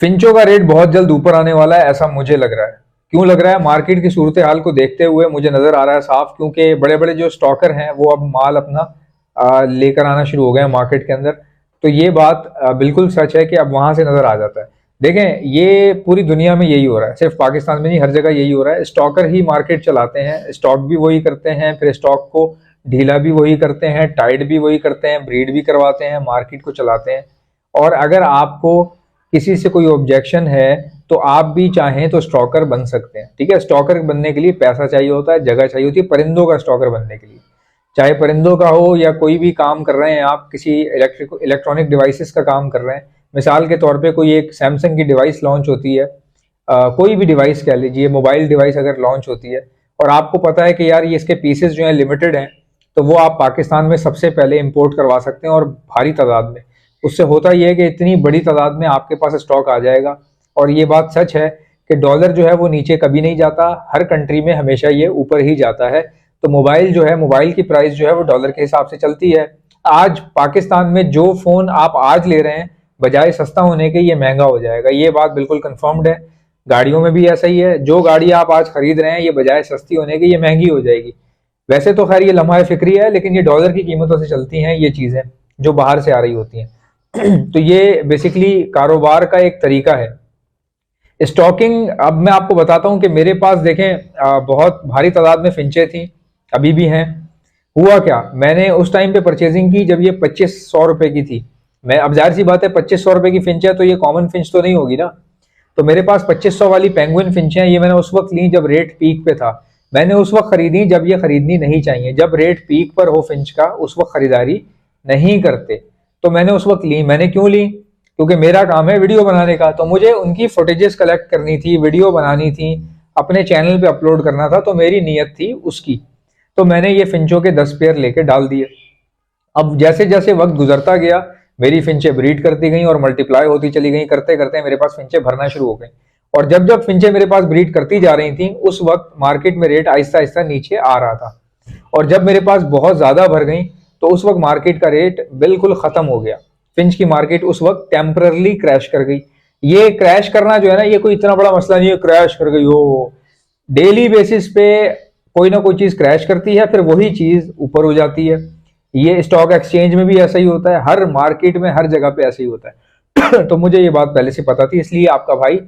फिंचो का रेट बहुत जल्द ऊपर आने वाला है, ऐसा मुझे लग रहा है। क्यों लग रहा है? मार्केट की सूरत हाल को देखते हुए मुझे नजर आ रहा है साफ, क्योंकि बड़े बड़े जो स्टॉकर हैं वो अब माल अपना लेकर आना शुरू हो गए हैं मार्केट के अंदर। तो ये बात बिल्कुल सच है कि अब वहां से नजर आ जाता है। देखें, ये पूरी दुनिया में यही हो रहा है, सिर्फ पाकिस्तान में नहीं, हर जगह यही हो रहा है। स्टॉकर ही मार्केट चलाते हैं, स्टॉक भी वही करते हैं, फिर स्टॉक को ढीला भी वही करते हैं, टाइट भी वही करते हैं, ब्रीड भी करवाते हैं, मार्केट को चलाते हैं। और अगर आपको किसी से कोई ऑब्जेक्शन है तो आप भी चाहें तो स्टॉकर बन सकते हैं। ठीक है, स्टॉकर बनने के लिए पैसा चाहिए होता है, जगह चाहिए होती है। परिंदों का स्टॉकर बनने के लिए, चाहे परिंदों का हो या कोई भी काम कर रहे हैं आप, किसी इलेक्ट्रॉनिक डिवाइसेस का काम कर रहे हैं, मिसाल के तौर पे कोई एक सैमसंग की डिवाइस लॉन्च होती है, कोई भी डिवाइस कह लीजिए, मोबाइल डिवाइस अगर लॉन्च होती है और आपको पता है कि यार ये इसके पीसेस जो हैं लिमिटेड हैं, तो वो आप पाकिस्तान में सबसे पहले इंपोर्ट करवा सकते हैं और भारी तादाद में। उससे होता यह है कि इतनी बड़ी तादाद में आपके पास स्टॉक आ जाएगा। और ये बात सच है कि डॉलर जो है वो नीचे कभी नहीं जाता, हर कंट्री में हमेशा ये ऊपर ही जाता है। तो मोबाइल जो है, मोबाइल की प्राइस जो है वो डॉलर के हिसाब से चलती है। आज पाकिस्तान में जो फोन आप आज ले रहे हैं, बजाय सस्ता होने के ये महंगा हो जाएगा, ये बात बिल्कुल कंफर्म्ड है। गाड़ियों में भी ऐसा ही है, जो गाड़ी आप आज खरीद रहे हैं ये बजाय सस्ती होने के ये महंगी हो जाएगी। वैसे तो खैर ये लम्हा फिक्री है, लेकिन ये डॉलर की कीमतों से चलती हैं ये चीजें जो बाहर से आ रही होती हैं। तो ये बेसिकली कारोबार का एक तरीका है स्टॉकिंग। अब मैं आपको बताता हूं कि मेरे पास देखें बहुत भारी तादाद में फिंचे थी, अभी भी हैं। हुआ क्या, मैंने उस टाइम पे परचेजिंग की जब ये 2500 रुपए की थी। मैं, अब जाहिर सी बात है 2500 रुपए की फिंच है तो ये कॉमन फिंच तो नहीं होगी ना। तो मेरे पास 2500 वाली पेंगुइन फिंचें हैं, ये मैंने उस वक्त ली जब रेट पीक पे था। मैंने उस वक्त खरीदी जब ये खरीदनी नहीं चाहिए, जब रेट पीक पर हो फिंच का उस वक्त खरीदारी नहीं करते। तो मैंने उस वक्त ली। मैंने क्यों ली? क्योंकि मेरा काम है वीडियो बनाने का, तो मुझे उनकी फुटेजेस कलेक्ट करनी थी, वीडियो बनानी थी, अपने चैनल पे अपलोड करना था, तो मेरी नीयत थी उसकी। तो मैंने ये फिंचों के 10 पेयर लेके डाल दिए। अब जैसे जैसे वक्त गुजरता गया मेरी फिंचें ब्रीड करती गई और मल्टीप्लाई होती चली गई, करते करते मेरे पास फिंचें भरना शुरू हो गई। और जब जब फिंचें मेरे पास ब्रीड करती जा रही थी उस वक्त मार्केट में रेट आहिस्ता आहिस्ता नीचे आ रहा था। और जब मेरे पास बहुत ज्यादा भर गई तो उस वक्त मार्केट का रेट बिल्कुल खत्म हो गया। फिंच की मार्केट उस वक्त टेम्पररली क्रैश कर गई। ये क्रैश करना जो है ना, ये कोई इतना बड़ा मसला नहीं है क्रैश कर गई हो। डेली बेसिस पे कोई ना कोई चीज क्रैश करती है, फिर वही चीज ऊपर हो जाती है। ये स्टॉक एक्सचेंज में भी ऐसा ही होता है, हर मार्केट में हर जगह पे ऐसा ही होता है। तो मुझे ये बात पहले से पता थी, इसलिए आपका भाई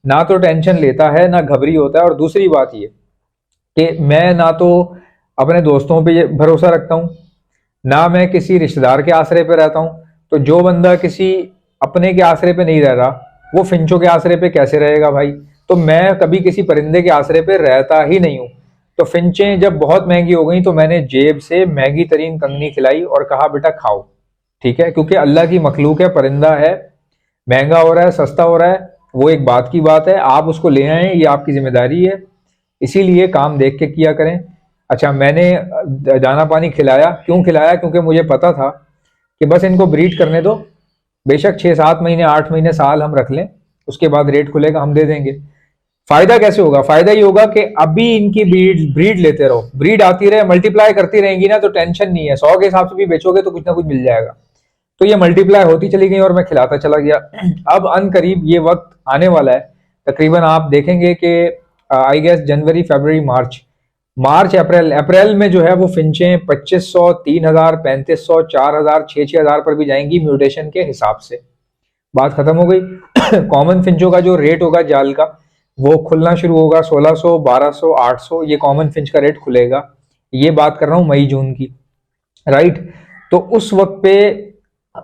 ना तो टेंशन लेता है ना घबरी होता है। और दूसरी बात ये कि मैं ना तो अपने दोस्तों पे भरोसा रखता हूँ, ना मैं किसी रिश्तेदार के आसरे पे रहता हूँ। तो जो बंदा किसी अपने के आसरे पे नहीं रह रहा वो फिंचों के आसरे पे कैसे रहेगा भाई? तो मैं कभी किसी परिंदे के आसरे पे रहता ही नहीं हूँ। तो फिंचें जब बहुत महंगी हो गई तो मैंने जेब से महंगी तरीन कंगनी खिलाई और कहा बेटा खाओ, ठीक है, क्योंकि अल्लाह की मखलूक है, परिंदा है, महंगा हो रहा है सस्ता हो रहा है वो एक बात की बात है, आप उसको ले आए ये आपकी जिम्मेदारी है, इसीलिए काम देख के किया करें। अच्छा, मैंने दाना पानी खिलाया। क्यों खिलाया? क्योंकि मुझे पता था कि बस इनको ब्रीड करने दो, बेशक 6-7 महीने 8 महीने साल हम रख लें, उसके बाद रेट खुलेगा हम दे देंगे। फायदा कैसे होगा? फायदा ये होगा कि अभी इनकी ब्रीड लेते रहो, ब्रीड आती रहे, मल्टीप्लाई करती रहेंगी ना, तो टेंशन नहीं है, 100 के हिसाब से भी बेचोगे तो कुछ ना कुछ मिल जाएगा। तो ये मल्टीप्लाई होती चली गई और मैं खिलाता चला गया। अब अनकरीब ये वक्त आने वाला है, तकरीबन आप देखेंगे कि आई गेस जनवरी फरवरी मार्च अप्रैल में जो है वो फिंचें 2500, 3000, 3500, 4000, 6000 पर भी जाएंगी म्यूटेशन के हिसाब से। बात खत्म हो गई। कॉमन फिंचों का जो रेट होगा जाल का वो खुलना शुरू होगा 1600, 1200, 800, ये कॉमन फिंच का रेट खुलेगा। ये बात कर रहा हूं मई जून की, राइट? तो उस वक्त पे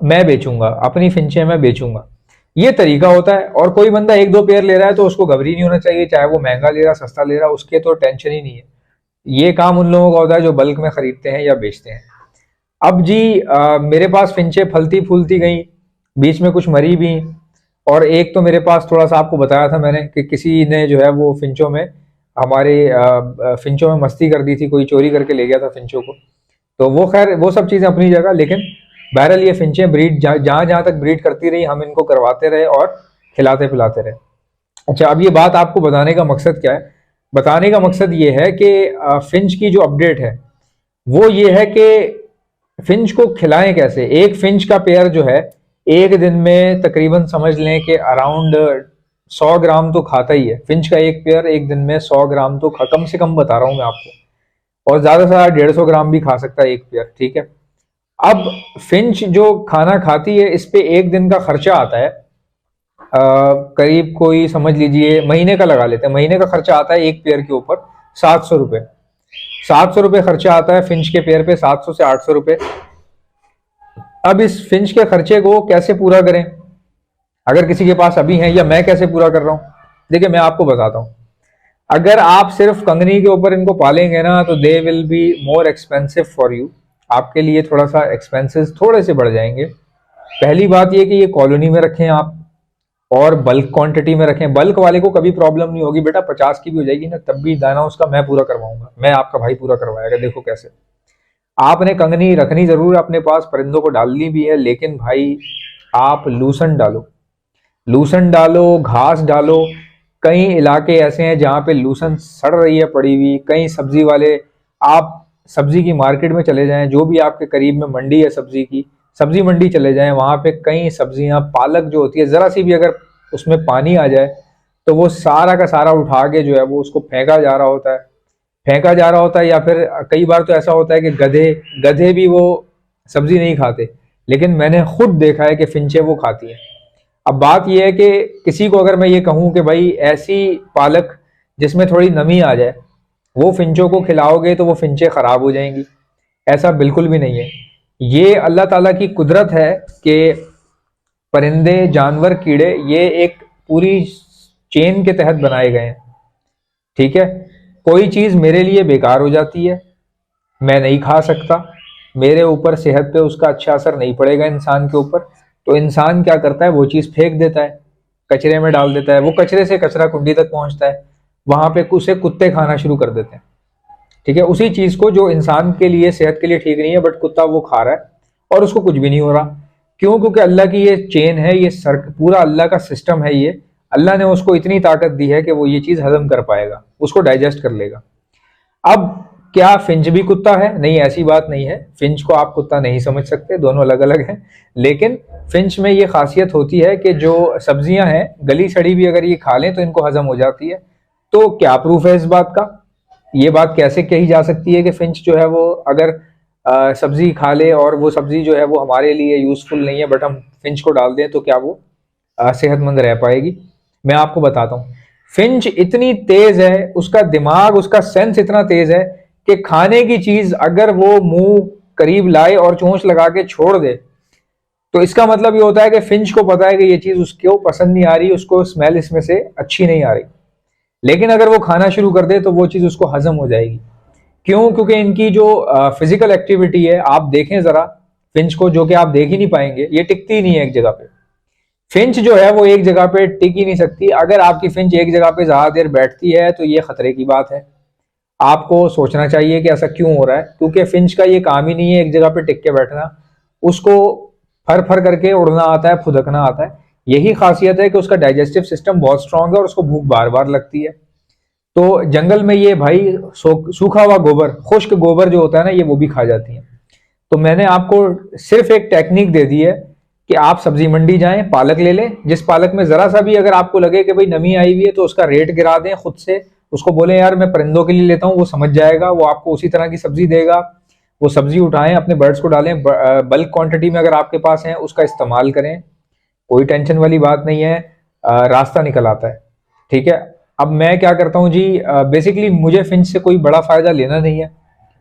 मैं बेचूंगा अपनी फिंचें, मैं बेचूंगा। ये तरीका होता है। और कोई बंदा 1-2 पेयर ले रहा है तो उसको घबरी नहीं होना चाहिए, चाहे वो महंगा ले रहा सस्ता ले रहा, उसके तो टेंशन ही नहीं है। ये काम उन लोगों का होता है जो बल्क में खरीदते हैं या बेचते हैं। अब जी मेरे पास फिंचे फलती फूलती गई, बीच में कुछ मरी भी, और एक तो मेरे पास थोड़ा सा आपको बताया था मैंने कि किसी ने जो है वो फिंचों में हमारे फिंचों में मस्ती कर दी थी, कोई चोरी करके ले गया था फिंचों को। तो वो खैर वो सब चीज़ें अपनी जगह, लेकिन बहरहाल ये फिंचें ब्रीड जहाँ जहाँ तक ब्रीड करती रही हम इनको करवाते रहे और खिलाते पिलाते रहे। अच्छा, अब ये बात आपको बताने का मकसद क्या है? बताने का मकसद ये है कि फिंच की जो अपडेट है वो ये है कि फिंच को खिलाएं कैसे। एक फिंच का पेयर जो है एक दिन में तकरीबन समझ लें कि अराउंड 100 ग्राम तो खाता ही है फिंच का एक पेयर। एक दिन में 100 ग्राम तो कम से कम बता रहा हूं मैं आपको, और ज्यादा से ज्यादा 150 ग्राम भी खा सकता है एक पेयर, ठीक है। अब फिंच जो खाना खाती है इस पे एक दिन का खर्चा आता है करीब कोई समझ लीजिए महीने का लगा लेते हैं, महीने का खर्चा आता है एक पेयर के ऊपर 700 रुपये। 700 रुपये खर्चा आता है फिंच के पेयर पे, 700 से 800 रुपये। अब इस फिंच के खर्चे को कैसे पूरा करें, अगर किसी के पास अभी है, या मैं कैसे पूरा कर रहा हूं? देखिए मैं आपको बताता हूं। अगर आप सिर्फ कंगनी के ऊपर इनको पालेंगे ना तो they will be more expensive for you, आपके लिए थोड़ा सा एक्सपेंसेस थोड़े से बढ़ जाएंगे। पहली बात यह कि ये कॉलोनी में रखें आप, और बल्क क्वांटिटी में रखें। बल्क वाले को कभी प्रॉब्लम नहीं होगी बेटा, 50 की भी हो जाएगी ना तब भी दाना उसका मैं पूरा करवाऊंगा, मैं आपका भाई पूरा करवाएगा। देखो कैसे, आपने कंगनी रखनी जरूर है अपने पास, परिंदों को डालनी भी है, लेकिन भाई आप लूसन डालो, लूसन डालो, घास डालो। कई इलाके ऐसे हैं जहां पे लूसन सड़ रही है पड़ी हुई। कई सब्जी वाले, आप सब्जी की मार्केट में चले जाएं, जो भी आपके करीब में मंडी है सब्जी की, सब्जी मंडी चले जाएं, वहां पे कई सब्जियां, पालक जो होती है, जरा सी भी अगर उसमें पानी आ जाए तो वो सारा का सारा उठा के जो है वो उसको फेंका जा रहा होता है, फेंका जा रहा होता है। या फिर कई बार तो ऐसा होता है कि गधे गधे भी वो सब्जी नहीं खाते, लेकिन मैंने खुद देखा है कि फिंचे वो खाती हैं। अब बात यह है कि किसी को अगर मैं ये कहूं कि भाई ऐसी पालक जिसमें थोड़ी नमी आ जाए वो फिंचों को खिलाओगे तो वो फिंचे खराब हो जाएंगी, ऐसा बिल्कुल भी नहीं है। ये अल्लाह ताला की कुदरत है कि परिंदे, जानवर, कीड़े ये एक पूरी चेन के तहत बनाए गए हैं, ठीक है। कोई चीज मेरे लिए बेकार हो जाती है, मैं नहीं खा सकता, मेरे ऊपर सेहत पे उसका अच्छा असर नहीं पड़ेगा इंसान के ऊपर, तो इंसान क्या करता है, वो चीज फेंक देता है, कचरे में डाल देता है। वो कचरे से कचरा कुंडी तक पहुंचता है, वहां पे उसे कुत्ते खाना शुरू कर देते हैं, ठीक है। उसी चीज को जो इंसान के लिए, सेहत के लिए ठीक नहीं है, बट कुत्ता वो खा रहा है और उसको कुछ भी नहीं हो रहा। क्यों? क्योंकि अल्लाह की ये चेन है, ये पूरा अल्लाह का सिस्टम है। ये अल्लाह ने उसको इतनी ताकत दी है कि वो ये चीज हजम कर पाएगा, उसको डाइजेस्ट कर लेगा। अब क्या फिंच भी कुत्ता है? नहीं, ऐसी बात नहीं है। फिंच को आप कुत्ता नहीं समझ सकते, दोनों अलग अलग हैं। लेकिन फिंच में ये खासियत होती है कि जो सब्जियां हैं गली सड़ी भी अगर ये खा लें तो इनको हजम हो जाती है। तो क्या प्रूफ है इस बात का? ये बात कैसे कही जा सकती है कि फिंच जो है वो अगर सब्जी खा ले और वो सब्जी जो है वो हमारे लिए यूजफुल नहीं है, बट हम फिंच को डाल दें तो क्या वो सेहतमंद रह पाएगी? मैं आपको बताता हूँ। फिंच इतनी तेज है, उसका दिमाग, उसका सेंस इतना तेज है कि खाने की चीज अगर वो मुंह करीब लाए और चोंच लगा के छोड़ दे तो इसका मतलब ये होता है कि फिंच को पता है कि ये चीज उसको पसंद नहीं आ रही, उसको स्मेल इसमें से अच्छी नहीं आ रही। लेकिन अगर वो खाना शुरू कर दे तो वो चीज उसको हजम हो जाएगी। क्यों? क्योंकि इनकी जो फिजिकल एक्टिविटी है, आप देखें जरा फिंच को, जो कि आप देख ही नहीं पाएंगे, ये टिकती ही नहीं है एक जगह पे। फिंच जो है वो एक जगह पे टिक ही नहीं सकती। अगर आपकी फिंच एक जगह पे ज्यादा देर बैठती है तो ये खतरे की बात है। आपको सोचना चाहिए कि ऐसा क्यों हो रहा है, क्योंकि फिंच का ये काम ही नहीं है एक जगह पे टिक के बैठना, उसको फर फर करके उड़ना आता है, फुदकना आता है। यही खासियत है कि उसका डाइजेस्टिव सिस्टम बहुत स्ट्रांग है और उसको भूख बार बार लगती है। तो जंगल में ये भाई सूखा हुआ गोबर, खुश्क गोबर जो होता है ना, ये वो भी खा जाती हैं। तो मैंने आपको सिर्फ एक टेक्निक दे दी है कि आप सब्जी मंडी जाएं, पालक ले लें, जिस पालक में जरा सा भी अगर आपको लगे कि भाई नमी आई हुई है तो उसका रेट गिरा दें खुद से, उसको बोले यार मैं परिंदों के लिए लेता हूं, वो समझ जाएगा, वो आपको उसी तरह की सब्जी देगा। वो सब्जी उठाएं, अपने बर्ड्स को डालें, बल्क क्वांटिटी में अगर आपके पास है उसका इस्तेमाल करें, कोई टेंशन वाली बात नहीं है, रास्ता निकल आता है, ठीक है। अब मैं क्या करता हूँ जी, बेसिकली मुझे फिंच से कोई बड़ा फायदा लेना नहीं है,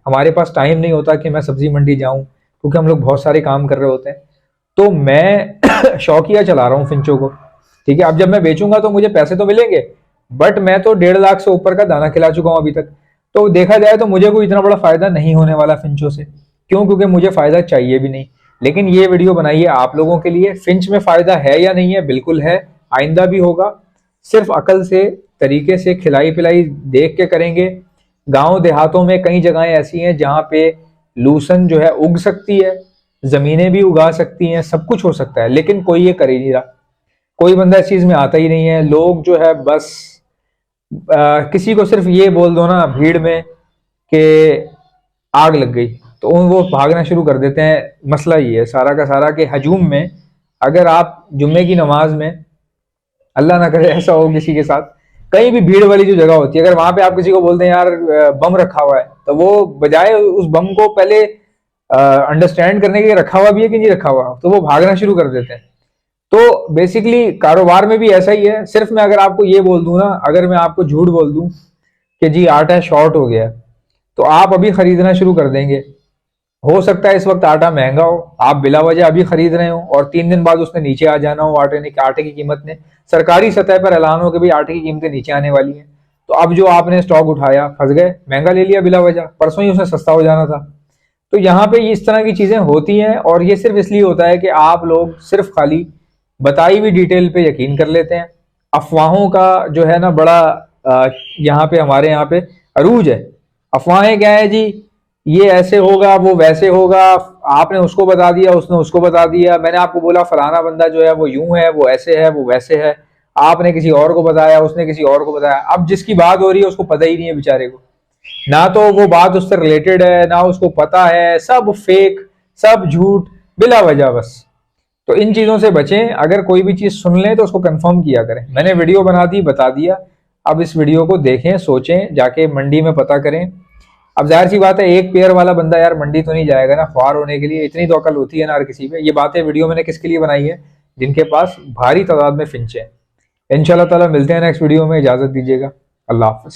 हमारे पास टाइम नहीं होता कि मैं सब्जी मंडी जाऊं, क्योंकि हम लोग बहुत सारे काम कर रहे होते हैं। तो मैं शौकिया चला रहा हूँ फिंचों को, ठीक है। अब जब मैं बेचूंगा तो मुझे पैसे तो मिलेंगे, बट मैं तो 1.5 लाख से ऊपर का दाना खिला चुका हूं अभी तक। तो देखा जाए तो मुझे कोई इतना बड़ा फायदा नहीं होने वाला फिंचों से। क्यों? क्योंकि मुझे फायदा चाहिए भी नहीं। लेकिन ये वीडियो बनाई है आप लोगों के लिए। फिंच में फायदा है या नहीं है? बिल्कुल है, आइंदा भी होगा। सिर्फ अकल से, तरीके से, खिलाई पिलाई देख के करेंगे। गांव देहातों में कई जगहें ऐसी हैं जहां पे लूसन जो है उग सकती है, जमीनें भी उगा सकती हैं, सब कुछ हो सकता है, लेकिन कोई ये कर ही नहीं रहा। कोई बंदा इस चीज में आता ही नहीं है। लोग जो है बस किसी को सिर्फ ये बोल दो ना भीड़ में कि आग लग गई तो वो भागना शुरू कर देते हैं। मसला ये है सारा का सारा कि हजूम में अगर आप जुम्मे की नमाज में, अल्लाह ना करे ऐसा हो किसी के साथ, कहीं भी भीड़ वाली जो जगह होती है, अगर वहां पे आप किसी को बोलते हैं यार बम रखा हुआ है, तो वो बजाय उस बम को पहले अंडरस्टैंड करने के रखा हुआ भी है कि नहीं रखा हुआ, तो वो भागना शुरू कर देते हैं। तो बेसिकली कारोबार में भी ऐसा ही है। सिर्फ मैं अगर आपको ये बोल दूं ना, अगर मैं आपको झूठ बोल दूं कि जी आटा शॉर्ट हो गया, तो आप अभी खरीदना शुरू कर देंगे। हो सकता है इस वक्त आटा महंगा हो, आप बिला वजह अभी खरीद रहे हो, और 3 दिन बाद उसने नीचे आ जाना हो, आटे की कीमत ने सरकारी सतह पर ऐलान हो कि भाई आटे की कीमतें नीचे आने वाली हैं, तो अब जो आपने स्टॉक उठाया फंस गए, महंगा ले लिया बिला वजह, परसों ही उसने सस्ता हो जाना था। तो यहाँ पे इस तरह की चीजें होती हैं, और ये सिर्फ इसलिए होता है कि आप लोग सिर्फ खाली बताई हुई डिटेल पे यकीन कर लेते हैं। अफवाहों का जो है ना बड़ा यहाँ पे हमारे यहाँ पे अरूज है। अफवाहें क्या है जी, ये ऐसे होगा वो वैसे होगा, आपने उसको बता दिया उसने उसको बता दिया, मैंने आपको बोला फलाना बंदा जो है वो यूं है वो ऐसे है वो वैसे है, आपने किसी और को बताया उसने किसी और को बताया। अब जिसकी बात हो रही है उसको पता ही नहीं है बेचारे को, ना तो वो बात उससे रिलेटेड है ना उसको पता है, सब फेक, सब झूठ, बिला वजह बस। तो इन चीजों से बचें। अगर कोई भी चीज सुन लें तो उसको कंफर्म किया करें। मैंने वीडियो बना दी, बता दिया, अब इस वीडियो को देखें, सोचें, जाके मंडी में पता करें। अब जाहिर सी बात है एक पेयर वाला बंदा यार मंडी तो नहीं जाएगा ना ख्वार होने के लिए, इतनी तो अकल होती है ना हर किसी पे। ये बातें वीडियो मैंने किसके लिए बनाई है, जिनके पास भारी तादाद में फिंचे हैं। इंशाल्लाह ताला मिलते हैं नेक्स्ट वीडियो में, इजाजत दीजिएगा, अल्लाह हाफिज।